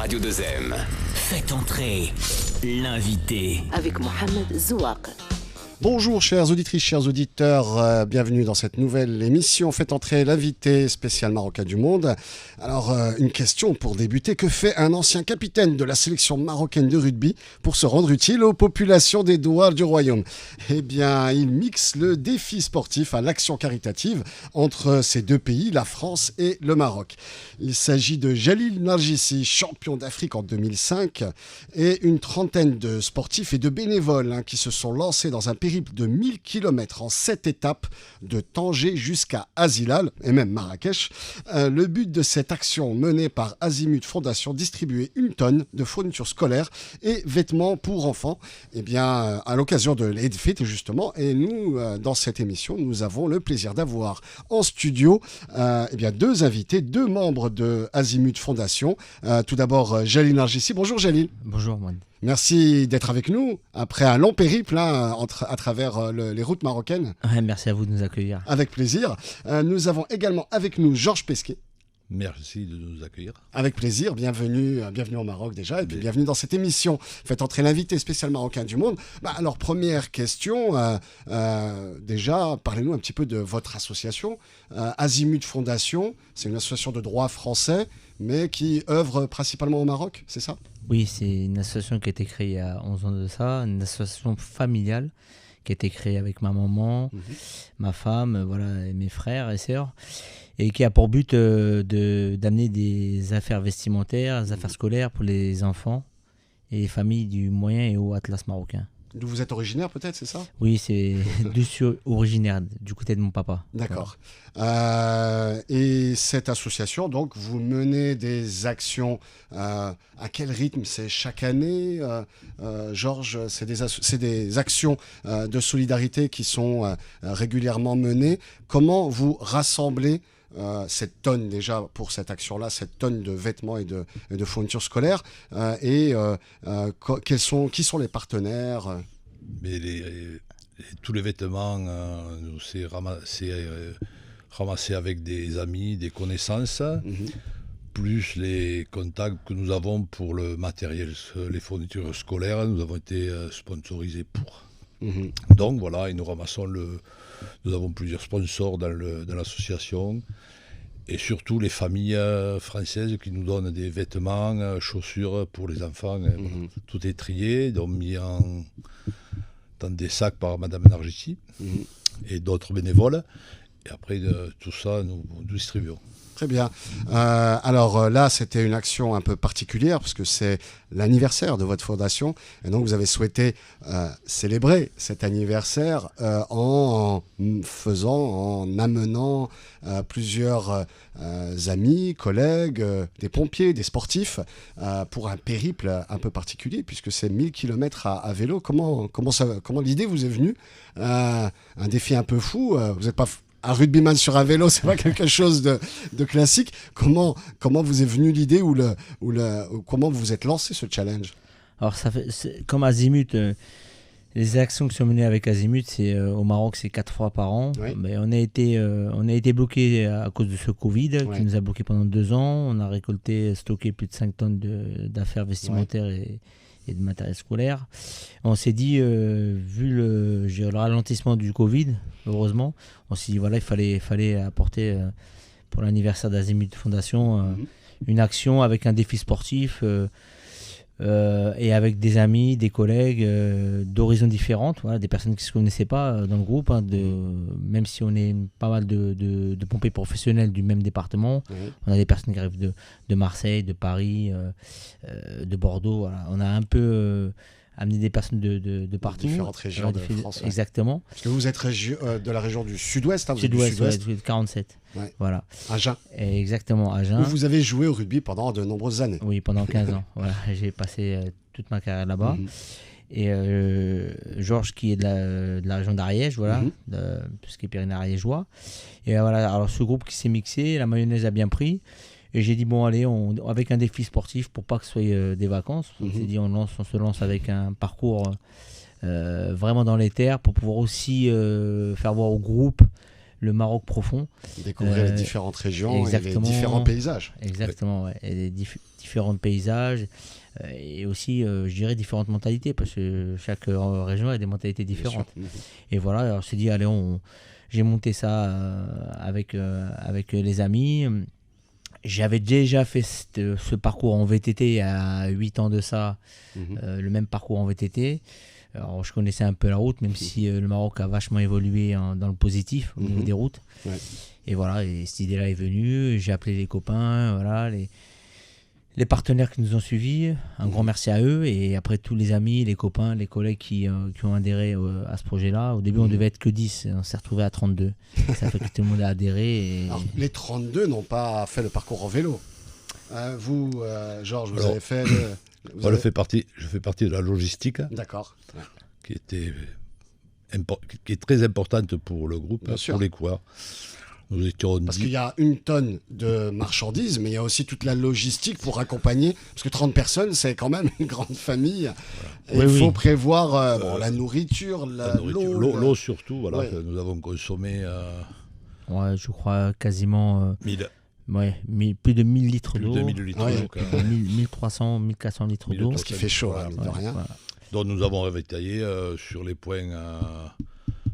Radio 2M. Faites entrer l'invité. Avec Mohamed Zouak. Bonjour chères auditrices, chers auditeurs, bienvenue dans cette nouvelle émission. Faites entrer l'invité spécial marocain du monde. Alors, une question pour débuter. Que fait un ancien capitaine de la sélection marocaine de rugby pour se rendre utile aux populations des Douars du Royaume? Eh bien, il mixe le défi sportif à l'action caritative entre ces deux pays, la France et le Maroc. Il s'agit de Jalil Narjissi, champion d'Afrique en 2005, et une trentaine de sportifs et de bénévoles qui se sont lancés dans un périple de 1000 km en 7 étapes de Tanger jusqu'à Azilal et même Marrakech. Le but de cette action menée par Azimut Fondation, distribuer 1 tonne de fournitures scolaires et vêtements pour enfants, eh bien, à l'occasion de l'Eid Fête justement. Et nous, dans cette émission, nous avons le plaisir d'avoir en studio eh bien, 2 invités, 2 membres de Azimut Fondation. Tout d'abord, Jalil Narjissi. Bonjour Jalil. Bonjour Moine. Merci d'être avec nous après un long périple à travers les routes marocaines. Ouais, merci à vous de nous accueillir. Avec plaisir. Nous avons également avec nous Georges Pesquet. Merci de nous accueillir. Avec plaisir, bienvenue au Maroc déjà, et puis bienvenue dans cette émission. Faites entrer l'invité spécial marocain du monde. Alors, première question, déjà, parlez-nous un petit peu de votre association. Azimut Fondation, c'est une association de droit français, mais qui œuvre principalement au Maroc, c'est ça ? Oui, c'est une association qui a été créée il y a 11 ans de ça, une association familiale qui a été créée avec ma maman, ma femme, voilà, et mes frères et sœurs, et qui a pour but d'amener des affaires vestimentaires, des affaires scolaires pour les enfants et les familles du Moyen et Haut Atlas marocain. D'où vous êtes originaire peut-être, c'est ça ? Oui, c'est originaire du côté de mon papa. D'accord. Et cette association, donc, vous menez des actions à quel rythme ? C'est chaque année, Georges, c'est des actions de solidarité qui sont régulièrement menées. Comment vous rassemblez cette tonne déjà pour cette action-là, cette tonne de vêtements et de fournitures scolaires qui sont les partenaires Mais tous les vêtements, c'est ramassé avec des amis, des connaissances, plus les contacts que nous avons pour le matériel, les fournitures scolaires, nous avons été sponsorisés pour. Donc voilà, et nous ramassons nous avons plusieurs sponsors dans l'association, et surtout les familles françaises qui nous donnent des vêtements, chaussures pour les enfants. Tout est trié, donc mis dans des sacs par Madame Narjissi et d'autres bénévoles. Et après, tout ça, nous distribuons. Très bien. Alors là, c'était une action un peu particulière parce que c'est l'anniversaire de votre fondation. Et donc, vous avez souhaité célébrer cet anniversaire en amenant plusieurs amis, collègues, des pompiers, des sportifs pour un périple un peu particulier puisque c'est 1000 km à vélo. Comment l'idée vous est venue ? Un défi un peu fou. Vous n'êtes pas... Un rugbyman sur un vélo, c'est pas quelque chose de classique. Comment vous est venue l'idée ou comment vous vous êtes lancé ce challenge ? Alors, comme Azimut, les actions qui sont menées avec Azimut, au Maroc, c'est 4 fois par an. Oui. Mais on a été bloqué à cause de ce Covid qui nous a bloqué pendant 2 ans. On a stocké plus de 5 tonnes d'affaires vestimentaires et de matériel scolaire. On s'est dit, vu le ralentissement du Covid, heureusement, on s'est dit voilà, il fallait apporter pour l'anniversaire d'Azimut Fondation une action avec un défi sportif et avec des amis, des collègues d'horizons différentes, voilà, des personnes qui ne se connaissaient pas dans le groupe, même si on est pas mal de pompiers professionnels du même département. On a des personnes qui arrivent de Marseille, de Paris, de Bordeaux. Voilà. On a un peu amené des personnes de partout. Différentes régions de France. Ouais. Exactement. Parce que vous êtes de la région du Sud-Ouest. Vous Sud-Ouest, ouais, 47. Ouais. Voilà. Agen. Exactement, Agen. Où vous avez joué au rugby pendant de nombreuses années. Oui, pendant 15 ans. Voilà. J'ai passé toute ma carrière là-bas. Et Georges qui est de la région d'Ariège, voilà, tout ce qui est Pyrénées-Ariégeois. Et voilà, alors ce groupe qui s'est mixé, la mayonnaise a bien pris. Et j'ai dit, bon, allez, avec un défi sportif pour pas que ce soit des vacances. On s'est dit, on se lance avec un parcours vraiment dans les terres pour pouvoir aussi faire voir au groupe le Maroc profond. Découvrir les différentes régions et les différents paysages. Exactement, ouais. Et les différents paysages et aussi, je dirais, différentes mentalités, parce que chaque région a des mentalités différentes. Et voilà, alors je me suis dit, allez, j'ai monté ça avec les amis. J'avais déjà fait ce parcours en VTT il y a 8 ans de ça, le même parcours en VTT. Alors, je connaissais un peu la route, même si le Maroc a vachement évolué dans le positif au niveau des routes. Ouais. Et voilà, et cette idée-là est venue. J'ai appelé les copains, voilà, les partenaires qui nous ont suivis. Un grand merci à eux. Et après, tous les amis, les copains, les collègues qui ont adhéré à ce projet-là. Au début, on devait être que 10. On s'est retrouvé à 32. Ça fait que tout le monde a adhéré. Alors, les 32 n'ont pas fait le parcours en vélo. Vous, Georges, vous avez fait... Je fais partie de la logistique. D'accord. Ouais. Qui est très importante pour le groupe, pour les coureurs. Nous étions parce qu'il y a 1 tonne de marchandises, mais il y a aussi toute la logistique pour accompagner. Parce que 30 personnes, c'est quand même une grande famille. Voilà. Il faut prévoir la nourriture, l'eau. L'eau surtout, voilà, que nous avons consommé. Ouais, je crois quasiment. 1000. Ouais, plus de 1000 litres d'eau. Plus de 1000 litres d'eau. 1300, 1400 litres d'eau. Parce qu'il fait chaud, mine de rien. Voilà. Donc nous avons ravitaillé sur les points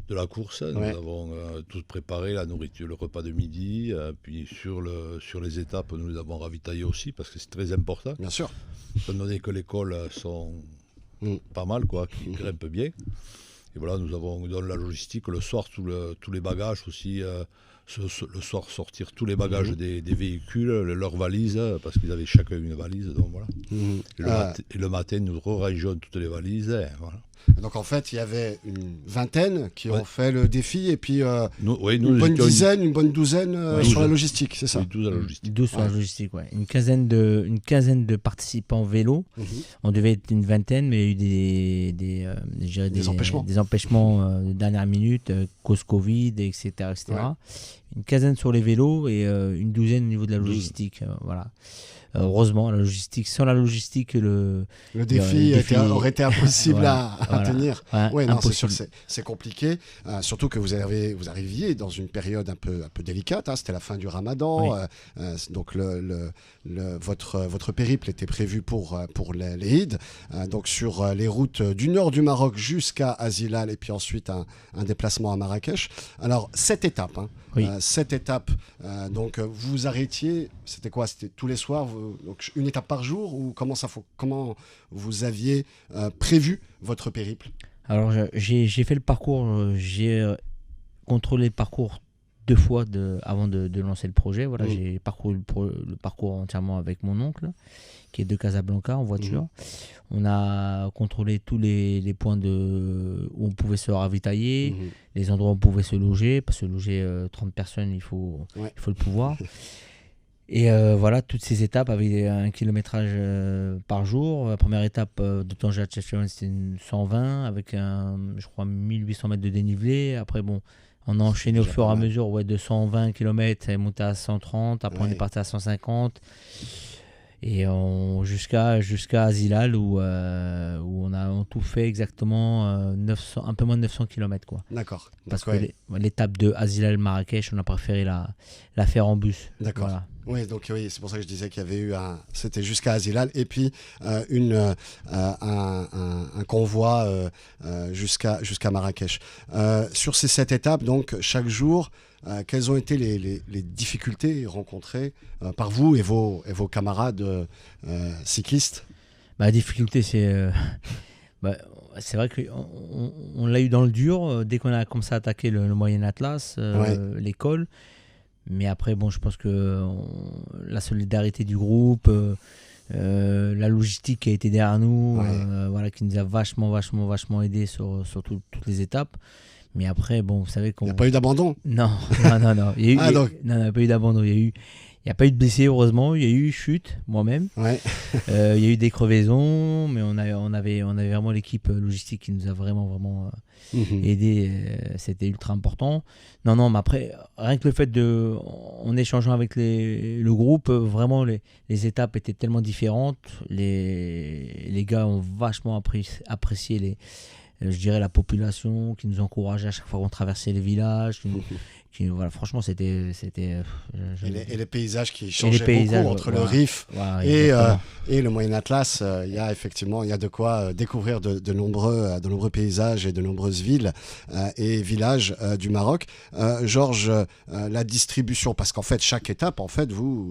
de la course. Nous avons tout préparé, la nourriture, le repas de midi. Puis sur les étapes, nous les avons ravitaillés aussi, parce que c'est très important. Bien sûr. Étant donné que les cols sont pas mal, qui grimpent bien. Et voilà, nous avons dans la logistique, le soir, tous les bagages aussi. Le soir, sortir tous les bagages des véhicules, leurs valises, parce qu'ils avaient chacun une valise. Donc voilà. Et le matin, nous rangeons toutes les valises. Et voilà. Donc en fait, il y avait une vingtaine qui ont fait le défi, et puis une bonne douzaine sur la logistique, c'est ça? Oui, 12 à la logistique. 12 sur la logistique, ouais. Une quinzaine de participants vélo. On devait être une vingtaine, mais il y a eu des empêchements de dernière minute, cause Covid, etc. Ouais. Une quinzaine sur les vélos et une douzaine au niveau de la logistique. Voilà. Heureusement, la logistique, sans la logistique, le défi aurait été impossible à tenir. Ouais, non, c'est sûr que c'est compliqué, surtout que vous arriviez dans une période un peu délicate. C'était la fin du Ramadan, donc votre périple était prévu pour les Eid, donc sur les routes du nord du Maroc jusqu'à Azilal, et puis ensuite un déplacement à Marrakech. Alors 7 étapes. 7 étapes. Donc vous arrêtiez, c'était quoi? C'était tous les soirs, donc une étape par jour, ou comment vous aviez prévu votre périple? Alors j'ai fait le parcours, j'ai contrôlé le parcours 2 fois avant de lancer le projet. Voilà, j'ai parcouru le parcours entièrement avec mon oncle, qui est de Casablanca en voiture. On a contrôlé tous les points où on pouvait se ravitailler, les endroits où on pouvait se loger, parce que loger 30 personnes, il faut le pouvoir. Et voilà, toutes ces étapes avaient un kilométrage par jour. La première étape de Tanger à Chefchaouen, c'était 120, avec je crois 1800 mètres de dénivelé. Après, on a enchaîné au fur et à mesure, de 120 km, et monté à 130, après on est parti à 150. Et jusqu'à Azilal, où on a tout fait exactement un peu moins de 900 km. Quoi. D'accord. Parce que l'étape de Azilal-Marrakech, on a préféré la faire en bus. D'accord. Voilà. Oui, donc c'est pour ça que je disais qu'il y avait eu c'était jusqu'à Azilal, et puis un convoi jusqu'à Marrakech. Sur ces 7 étapes, donc chaque jour, quelles ont été les difficultés rencontrées par vous et vos camarades cyclistes? La difficulté, c'est vrai qu'on l'a eu dans le dur dès qu'on a commencé à attaquer le Moyen Atlas, l'école. Mais après, je pense que la solidarité du groupe, la logistique qui a été derrière nous, qui nous a vachement aidé sur toutes les étapes. Mais après, vous savez qu'on... Il n'y a pas eu d'abandon? Non. Il n'y a pas eu d'abandon. Il n'y a pas eu de blessés, heureusement. Il y a eu chute, moi-même. Il y a eu des crevaisons, mais on avait vraiment l'équipe logistique qui nous a vraiment aidé. C'était ultra important. Non, mais après, rien que le fait en échangeant avec le groupe, vraiment, les étapes étaient tellement différentes. Les gars ont vachement apprécié je dirais, la population qui nous encourageait à chaque fois qu'on traversait les villages. Voilà, franchement, c'était. Et les paysages qui changeaient beaucoup entre le Rif et le Moyen Atlas. Il y a effectivement de quoi découvrir de nombreux paysages et de nombreuses villes et villages du Maroc. Georges, la distribution, parce qu'en fait, chaque étape,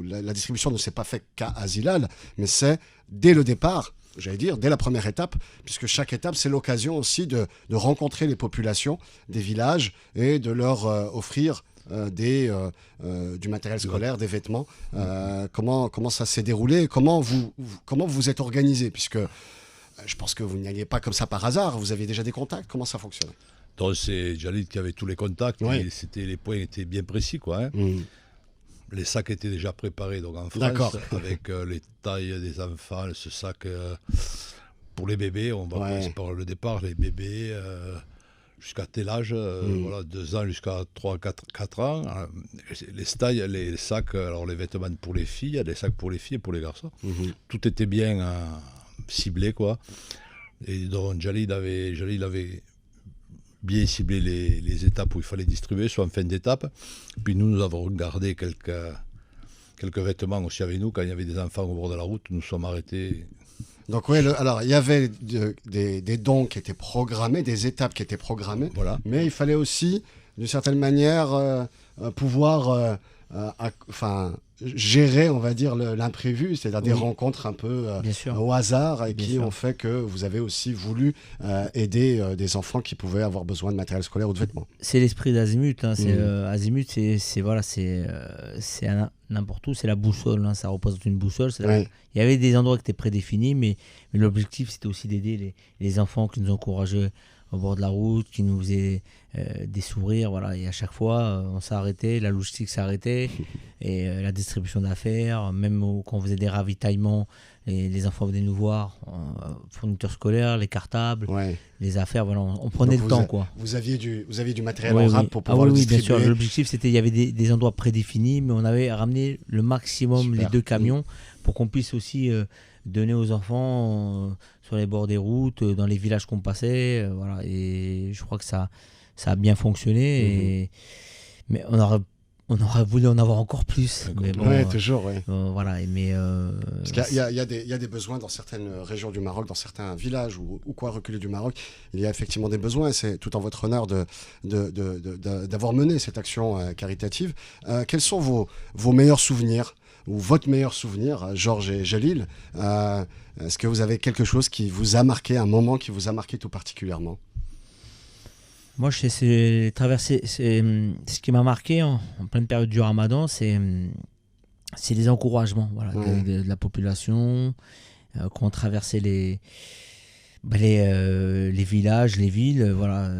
la distribution ne s'est pas faite qu'à Azilal, mais c'est dès le départ. J'allais dire, dès la première étape, puisque chaque étape, c'est l'occasion aussi de rencontrer les populations des villages et de leur offrir du matériel scolaire, des vêtements. Comment ça s'est déroulé et comment vous êtes organisé, puisque je pense que vous n'y alliez pas comme ça par hasard, vous aviez déjà des contacts, comment ça fonctionne? Donc c'est Jalil qui avait tous les contacts, et les points étaient bien précis, quoi. Hein. Les sacs étaient déjà préparés donc en France, avec les tailles des enfants, ce sac pour les bébés. On va commencer par le départ, les bébés jusqu'à tel âge, 2 ans jusqu'à 4 ans. Les sacs, alors les vêtements pour les filles, des sacs pour les filles et pour les garçons. Tout était bien ciblé, quoi. Et donc Jalil avait bien cibler les étapes où il fallait distribuer, soit en fin d'étape. Puis nous avons regardé quelques vêtements aussi avec nous. Quand il y avait des enfants au bord de la route, nous sommes arrêtés. Donc alors il y avait des dons qui étaient programmés, des étapes qui étaient programmées, mais il fallait aussi, d'une certaine manière, pouvoir gérer, on va dire, l'imprévu, c'est-à-dire des rencontres un peu au hasard et qui ont fait que vous avez aussi voulu aider des enfants qui pouvaient avoir besoin de matériel scolaire ou de vêtements. C'est l'esprit d'Azimut. Hein. Azimut, c'est n'importe où, c'est la boussole. Hein. Ça représente une boussole. Il y avait des endroits qui étaient prédéfinis, mais l'objectif, c'était aussi d'aider les enfants qui nous encourageaient au bord de la route, qui nous faisaient des sourires, voilà. Et à chaque fois, on s'arrêtait, la logistique s'arrêtait, et la distribution d'affaires, même quand on faisait des ravitaillements, les enfants venaient nous voir, fournitures scolaires, les cartables, les affaires, voilà, on prenait le temps, quoi. Vous aviez du matériel en rab pour pouvoir le distribuer. Bien sûr, l'objectif, c'était, il y avait des endroits prédéfinis, mais on avait ramené le maximum, les 2 camions, pour qu'on puisse aussi donner aux enfants sur les bords des routes, dans les villages qu'on passait, voilà. Et je crois que ça a bien fonctionné, mais on aurait voulu en avoir encore plus. Mais bon, toujours, voilà, mais parce qu'il y a des besoins dans certaines régions du Maroc, dans certains villages ou quoi reculés du Maroc. Il y a effectivement des besoins, et c'est tout en votre honneur d'avoir mené cette action caritative. Quels sont vos meilleurs souvenirs, ou votre meilleur souvenir, Georges et Jalil? Est-ce que vous avez quelque chose qui vous a marqué, un moment qui vous a marqué tout particulièrement? Moi, ce qui m'a marqué en pleine période du Ramadan, c'est les encouragements, voilà, de la population, quand on traversait les villages, les villes, voilà,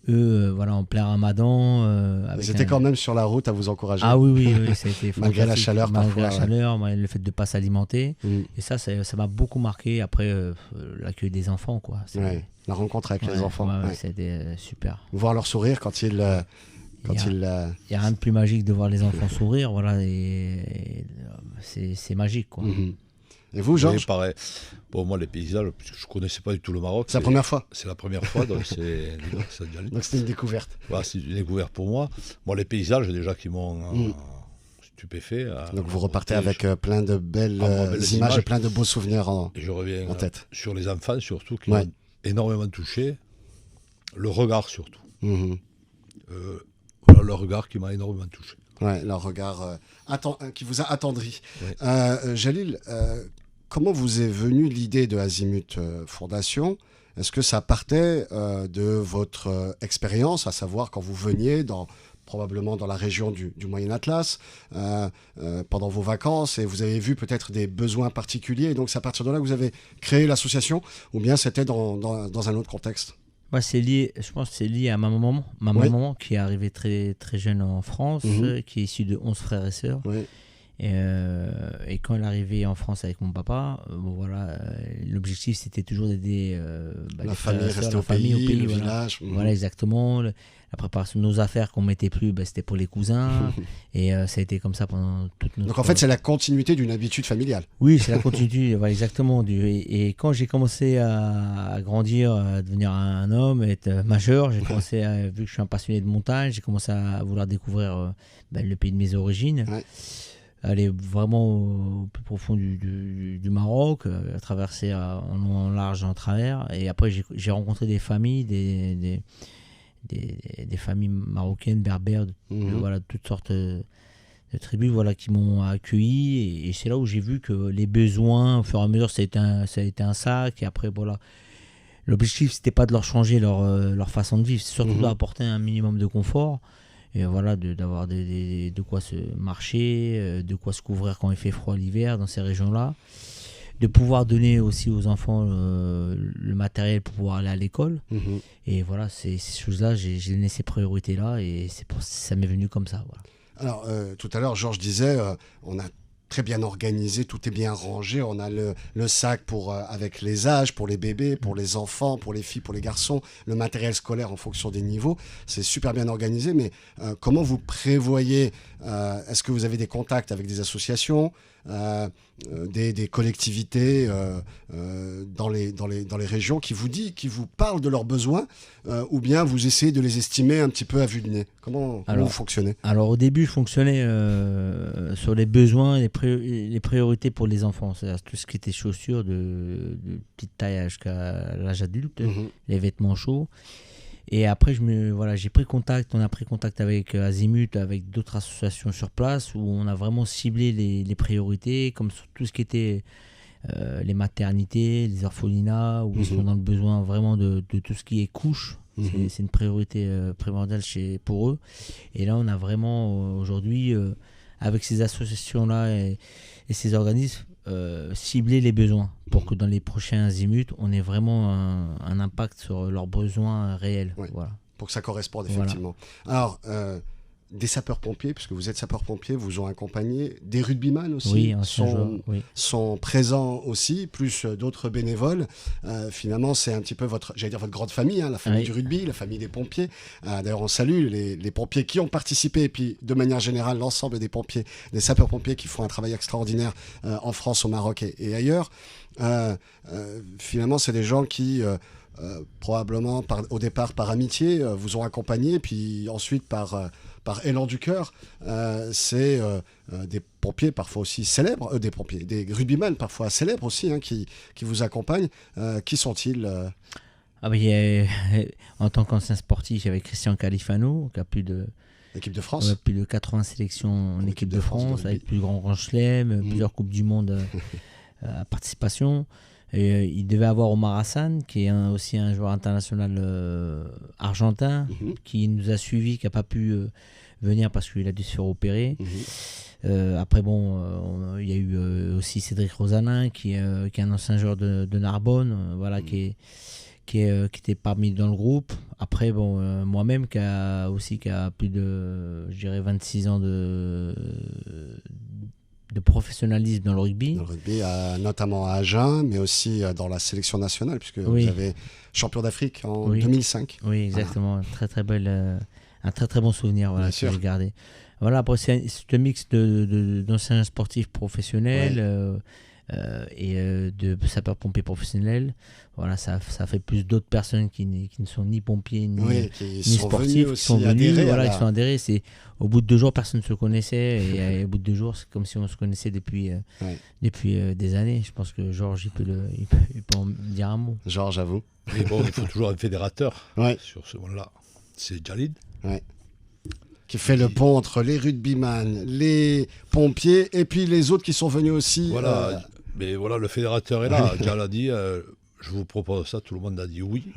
eux, voilà, en plein Ramadan. Ils étaient quand même sur la route à vous encourager. Ah oui, ça a été malgré la chaleur, malgré la chaleur, le fait de ne pas s'alimenter. Et ça m'a beaucoup marqué. Après, l'accueil des enfants, quoi. La rencontre avec les enfants. C'était super. Voir leur sourire quand ils... Il n'y a rien de plus magique de voir les enfants sourire, voilà, et c'est magique, quoi. Et vous, Georges? Pareil. Bon, moi, les paysages, puisque je ne connaissais pas du tout le Maroc. C'est la première fois? C'est la première fois, donc donc c'était une découverte. Voilà, c'est une découverte pour moi. Moi, les paysages, déjà, qui m'ont stupéfait. Donc vous repartez avec plein de belles images et plein de beaux souvenirs et je reviens en tête. Sur les enfants, surtout, qui m'ont énormément touché. Le regard, surtout. Voilà, le regard qui m'a énormément touché. Leur regard qui vous a attendri. Jalil, comment vous est venue l'idée de Azimut Fondation? Est-ce que ça partait de votre expérience, à savoir quand vous veniez probablement dans la région du Moyen Atlas, pendant vos vacances, et vous avez vu peut-être des besoins particuliers, et donc c'est à partir de là que vous avez créé l'association, ou bien c'était dans un autre contexte? Moi, je pense que c'est lié à ma maman qui est arrivée très, très jeune en France, qui est issue de 11 frères et sœurs. Et quand elle est arrivée en France avec mon papa, l'objectif c'était toujours d'aider la famille, rester au pays, le village. Voilà, exactement. La préparation de nos affaires qu'on mettait plus, c'était pour les cousins. Et ça a été comme ça pendant toute notre... Donc en fait, c'est la continuité d'une habitude familiale. Oui, c'est la continuité, voilà, exactement. Et quand j'ai commencé à grandir, à devenir un homme, à être majeur, j'ai commencé, vu que je suis un passionné de montagne, j'ai commencé à vouloir découvrir le pays de mes origines. Ouais. Aller vraiment au plus profond du Maroc, à traverser en long, en large, en travers. Et après, j'ai rencontré des familles, des familles marocaines, berbères, voilà, toutes sortes de tribus, voilà, qui m'ont accueilli. Et c'est là où j'ai vu que les besoins, au fur et à mesure, ça a été un sac. Et après, voilà, l'objectif, c'était pas de leur changer leur façon de vivre, c'est surtout d'apporter un minimum de confort. Et voilà, d'avoir de quoi se marcher, de quoi se couvrir quand il fait froid l'hiver dans ces régions-là. De pouvoir donner aussi aux enfants le matériel pour pouvoir aller à l'école. Et voilà, ces choses-là, j'ai donné ces priorités-là et ça m'est venu comme ça. Voilà. Alors, tout à l'heure, Georges disait, on a très bien organisé, tout est bien rangé, on a le sac avec les âges, pour les bébés, pour les enfants, pour les filles, pour les garçons, le matériel scolaire en fonction des niveaux, c'est super bien organisé, mais comment vous prévoyez, est-ce que vous avez des contacts avec des associations, des collectivités dans les régions qui vous parlent de leurs besoins, ou bien vous essayez de les estimer un petit peu à vue de nez? Comment vous fonctionnez? Alors au début, je fonctionnais sur les besoins et les priorités pour les enfants, c'est-à-dire tout ce qui était chaussures de petite taille jusqu'à l'âge adulte, les vêtements chauds. Et après, on a pris contact avec Azimut, avec d'autres associations sur place, où on a vraiment ciblé les priorités, comme sur tout ce qui était les maternités, les orphelinats, où ils sont dans le besoin vraiment de tout ce qui est couche. C'est une priorité primordiale pour eux. Et là, on a vraiment aujourd'hui, avec ces associations-là et ces organismes, cibler les besoins pour que dans les prochains azimuts, on ait vraiment un impact sur leurs besoins réels. Ouais, voilà. Pour que ça corresponde effectivement. Voilà. Alors, des sapeurs-pompiers, puisque vous êtes sapeurs-pompiers, vous ont accompagné. Des rugbyman aussi sont présents aussi, plus d'autres bénévoles. Finalement, c'est un petit peu votre grande famille, la famille du rugby, la famille des pompiers. D'ailleurs, on salue les pompiers qui ont participé, et puis de manière générale, l'ensemble des pompiers, des sapeurs-pompiers qui font un travail extraordinaire en France, au Maroc et ailleurs. Finalement, c'est des gens qui... probablement au départ par amitié vous ont accompagné, puis ensuite par élan du cœur. C'est des pompiers parfois aussi célèbres, des rugbyman parfois célèbres aussi, qui vous accompagnent. Qui sont-ils? En tant qu'ancien sportif, j'avais Christian Califano, qui a l'équipe de France. Plus de 80 sélections en équipe de France, avec plus de grands Grand Chelem, plusieurs Coupes du Monde à participation. Et, il devait avoir Omar Hassan, qui est aussi un joueur international argentin, qui nous a suivis, qui n'a pas pu venir parce qu'il a dû se faire opérer. Après, il y a eu aussi Cédric Rosanin, qui est un ancien joueur de Narbonne, qui était parmi dans le groupe. Après, moi-même, qui a plus de, je dirais, 26 ans de professionnalisme dans le rugby. Dans le rugby, notamment à Agen, mais aussi dans la sélection nationale, puisque vous avez champion d'Afrique en 2005. Oui, exactement. Très, très belle, un très, très bon souvenir que j'ai gardé. Voilà, après, c'est un mix d'anciens sportifs professionnels et de sapeurs-pompiers professionnels. Voilà, ça fait plus d'autres personnes qui ne sont ni pompiers ni sportifs, qui sont venus, qui sont adhérés. Au bout de 2 jours, personne ne se connaissait, et au bout de 2 jours, c'est comme si on se connaissait depuis des années. Je pense que Georges, il peut en dire un mot. Georges, à vous. Mais il faut toujours un fédérateur sur ce monde-là. C'est Jalid. Qui fait le pont entre les rugbyman, les pompiers, et puis les autres qui sont venus aussi. Voilà, mais voilà, le fédérateur est là. Jal a dit, je vous propose ça, tout le monde a dit oui.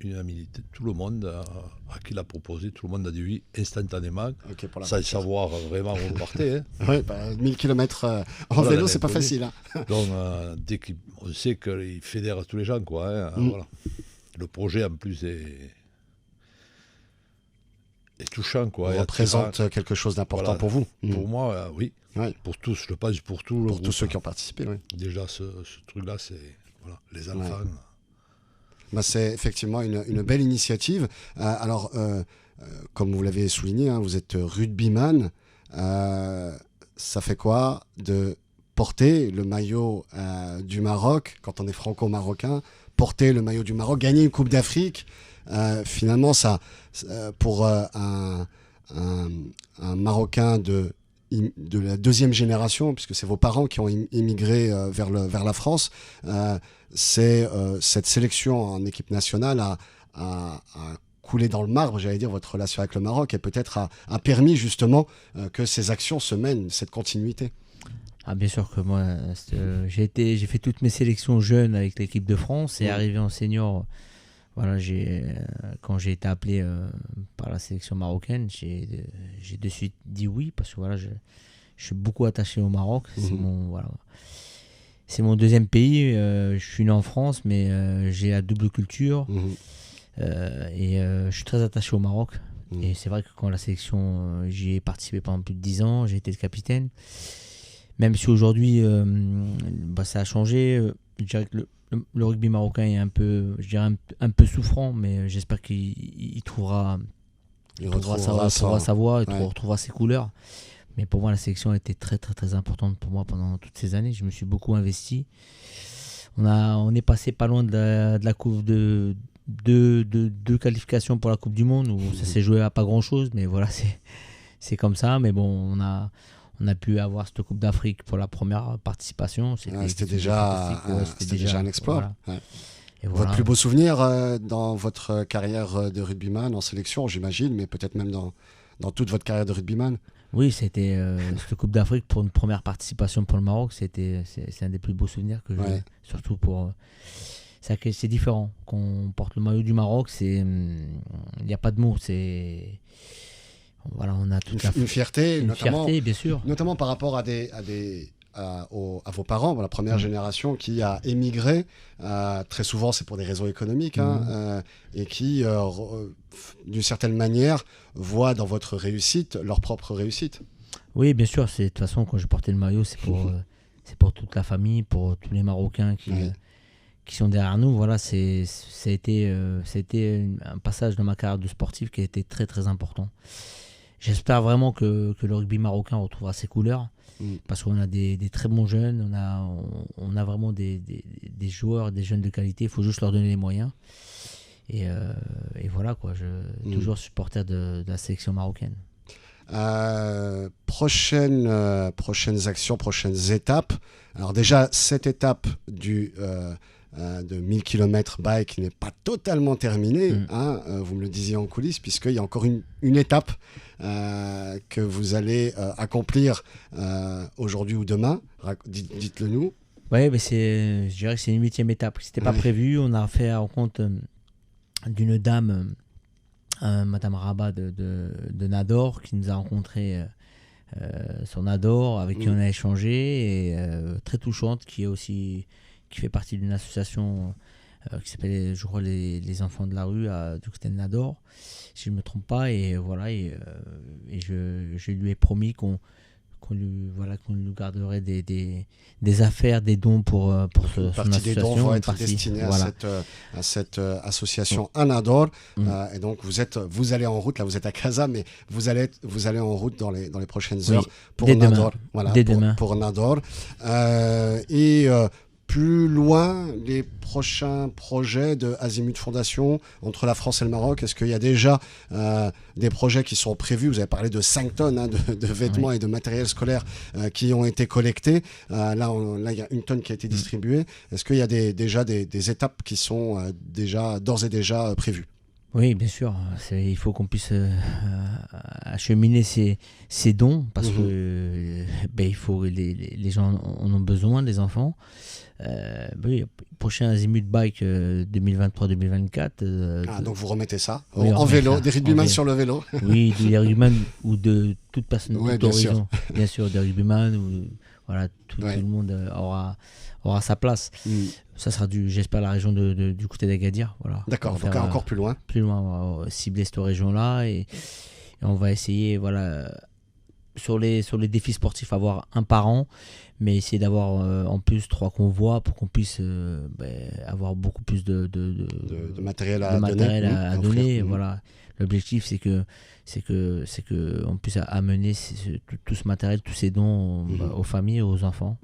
Unanimité, tout le monde à qui l'a proposé, tout le monde a dit oui instantanément, sans savoir vraiment où on partait. 1000 km en vélo, c'est pas facile. Donc, dès qu'on sait qu'il fédère tous les gens, quoi. Voilà. Le projet, en plus, est touchant, quoi. Représente quelque chose d'important pour vous. Pour moi, oui. Ouais. Pour tous, je pense, pour tout. Pour tous ceux qui ont participé, oui. Déjà, ce truc-là, c'est les enfants. Ouais. C'est effectivement une belle initiative. Alors, comme vous l'avez souligné, vous êtes rugbyman. Ça fait quoi de porter le maillot du Maroc, quand on est franco-marocain, porter le maillot du Maroc, gagner une Coupe d'Afrique, finalement, ça, pour un Marocain de la deuxième génération, puisque c'est vos parents qui ont immigré vers la France, cette sélection en équipe nationale a coulé dans le marbre, j'allais dire, votre relation avec le Maroc, et peut-être a permis justement que ces actions se mènent, cette continuité. Bien sûr que moi, j'ai fait toutes mes sélections jeunes avec l'équipe de France et arrivé en senior, voilà, quand j'ai été appelé par la sélection marocaine, j'ai de suite dit oui parce que voilà, je suis beaucoup attaché au Maroc. C'est mon deuxième pays. Je suis né en France, mais j'ai la double culture et je suis très attaché au Maroc. Et c'est vrai que quand la sélection, j'y ai participé pendant plus de 10 ans, j'ai été le capitaine. Même si aujourd'hui, ça a changé, je dirais que le rugby marocain est un peu souffrant, mais j'espère qu'il trouvera sa voie, il retrouvera ses couleurs. Mais pour moi, la sélection a été très, très, très importante pour moi pendant toutes ces années. Je me suis beaucoup investi. On est passé pas loin de la coupe de qualifications pour la Coupe du Monde, où ça s'est joué à pas grand-chose, mais voilà, c'est comme ça. Mais bon, on a pu avoir cette Coupe d'Afrique pour la première participation. C'était déjà un exploit. Voilà. Ouais. Votre plus beau souvenir dans votre carrière de rugbyman en sélection, j'imagine, mais peut-être même dans toute votre carrière de rugbyman? Oui, c'était cette Coupe d'Afrique pour une première participation pour le Maroc. C'est un des plus beaux souvenirs que j'ai. Surtout pour... c'est différent. Quand on porte le maillot du Maroc, il n'y a pas de mots. Voilà, on a toute une fierté, fierté, bien sûr. Notamment par rapport à vos parents, la première génération qui a émigré. Très souvent, c'est pour des raisons économiques, et qui, d'une certaine manière, voient dans votre réussite leur propre réussite. Oui, bien sûr. De toute façon, quand je portais le maillot, c'est pour toute la famille, pour tous les Marocains qui sont derrière nous. Voilà, ça a été un passage dans ma carrière de sportif qui a été très, très important. J'espère vraiment que le rugby marocain retrouvera ses couleurs, parce qu'on a des très bons jeunes, on a vraiment des joueurs, des jeunes de qualité. Il faut juste leur donner les moyens. Et voilà, quoi. Toujours supporter de la sélection marocaine. Prochaines actions, prochaines étapes. Alors déjà, cette étape de 1000 km bike n'est pas totalement terminée, vous me le disiez en coulisses, puisqu'il y a encore une étape que vous allez accomplir aujourd'hui ou demain. Dites-le nous. Oui, mais je dirais que c'est une 8e étape. C'était pas prévu. On a fait la rencontre d'une dame, Madame Rabat de Nador, qui nous a rencontrés sur Nador, avec qui on a échangé, et très touchante, qui fait partie d'une association qui s'appelle, je crois, les enfants de la rue du côté de Nador, si je ne me trompe pas. Et voilà, je lui ai promis qu'on lui garderait des affaires, des dons pour son association. Des dons vont être destinés à cette association à Nador. Et donc vous allez en route, là vous êtes à Casa, mais vous allez en route dans les prochaines heures pour Nador. Demain. Pour Nador. Plus loin, les prochains projets de Azimut Fondation entre la France et le Maroc, est-ce qu'il y a déjà des projets qui sont prévus? Vous avez parlé de 5 tonnes de vêtements et de matériel scolaire qui ont été collectés. Là, il y a 1 tonne qui a été distribuée. Est-ce qu'il y a déjà des étapes qui sont d'ores et déjà prévues? Oui, bien sûr. Il faut qu'on puisse acheminer ces dons, parce que les gens en ont besoin, les enfants. Prochain Azimut Bike 2023-2024. Donc vous remettez ça en vélo, des rugbyman sur le vélo. Oui, des rugbyman ou de toute personne de tout horizon. Bien sûr, des rugbyman, où voilà, tout le monde aura sa place. Ça sera j'espère, la région du côté d'Agadir. Voilà. D'accord, il faut encore plus loin. Plus loin, cibler cette région-là. Et Et on va essayer, sur les défis sportifs, avoir un par an, mais essayer d'avoir en plus 3 convois pour qu'on puisse avoir beaucoup plus de matériel à donner. Voilà. L'objectif, c'est que on puisse amener tout ce matériel, tous ces dons aux familles et aux enfants.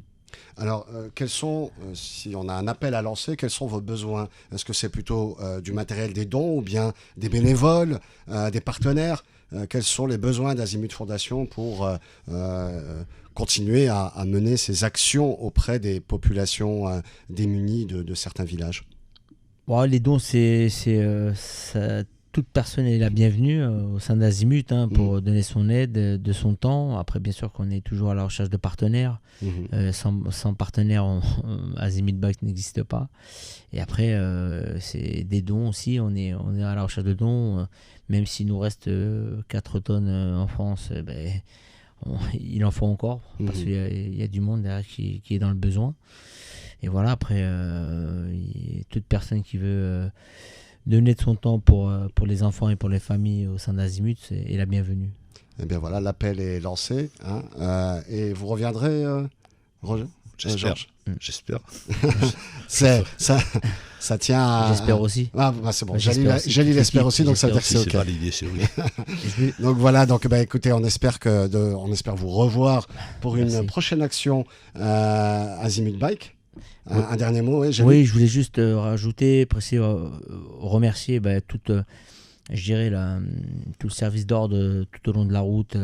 Alors, quels sont, si on a un appel à lancer, quels sont vos besoins? Est-ce que c'est plutôt du matériel, des dons, ou bien des bénévoles, des partenaires? Quels sont les besoins d'Azimut Fondation pour continuer à mener ces actions auprès des populations démunies de certains villages? Les dons, toute personne est la bienvenue au sein d'Azimut pour donner son aide, de son temps. Après, bien sûr qu'on est toujours à la recherche de partenaires. Sans partenaires, Azimut Bike n'existe pas. Et après, c'est des dons aussi. On est à la recherche de dons. Même s'il nous reste 4 tonnes en France, il en faut encore. Parce qu'il y a du monde derrière qui est dans le besoin. Et voilà, après, toute personne qui veut donner de son temps pour les enfants et pour les familles au sein d'Azimut est la bienvenue. Eh bien voilà, l'appel est lancé. Et vous reviendrez, Roger? J'espère. Ça tient à... J'espère aussi. C'est bon. Jalil l'espère aussi, donc ça veut dire que c'est OK. Validé, c'est OK. Donc voilà, écoutez, on espère vous revoir pour une prochaine action Azimut Bike. Un dernier mot, oui. Oui, je voulais juste rajouter, remercier tout le service d'ordre tout au long de la route.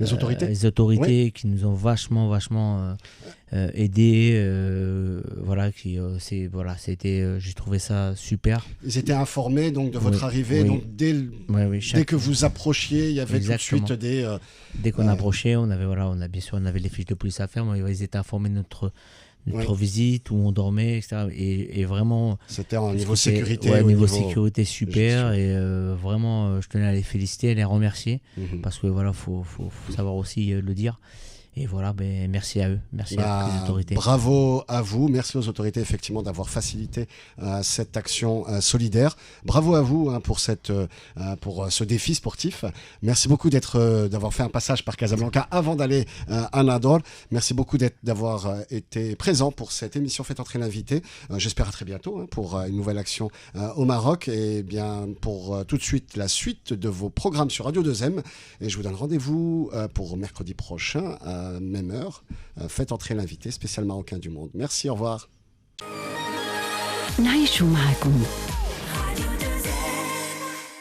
Les autorités qui nous ont vachement aidés. J'ai trouvé ça super. Ils étaient informés donc de votre arrivée. Donc dès que vous approchiez, il y avait tout de suite des... Dès qu'on approchait, on avait les fiches de police à faire, mais ils étaient informés de notre visite, où on dormait, etc. Et vraiment... C'était au niveau sécurité. Au niveau sécurité, super. Et vraiment, je tenais à les féliciter, à les remercier. Parce que faut savoir aussi le dire. Et voilà, merci à eux, merci à les autorités. Bravo à vous, merci aux autorités effectivement d'avoir facilité cette action solidaire. Bravo à vous pour ce défi sportif. Merci beaucoup d'avoir fait un passage par Casablanca avant d'aller à Nador. Merci beaucoup d'avoir été présent pour cette émission Faites entrer l'invité. J'espère à très bientôt pour une nouvelle action au Maroc. Et bien pour tout de suite la suite de vos programmes sur Radio 2M. Et je vous donne rendez-vous pour mercredi prochain. Même heure, faites entrer l'invité spécial marocain du monde. Merci, au revoir.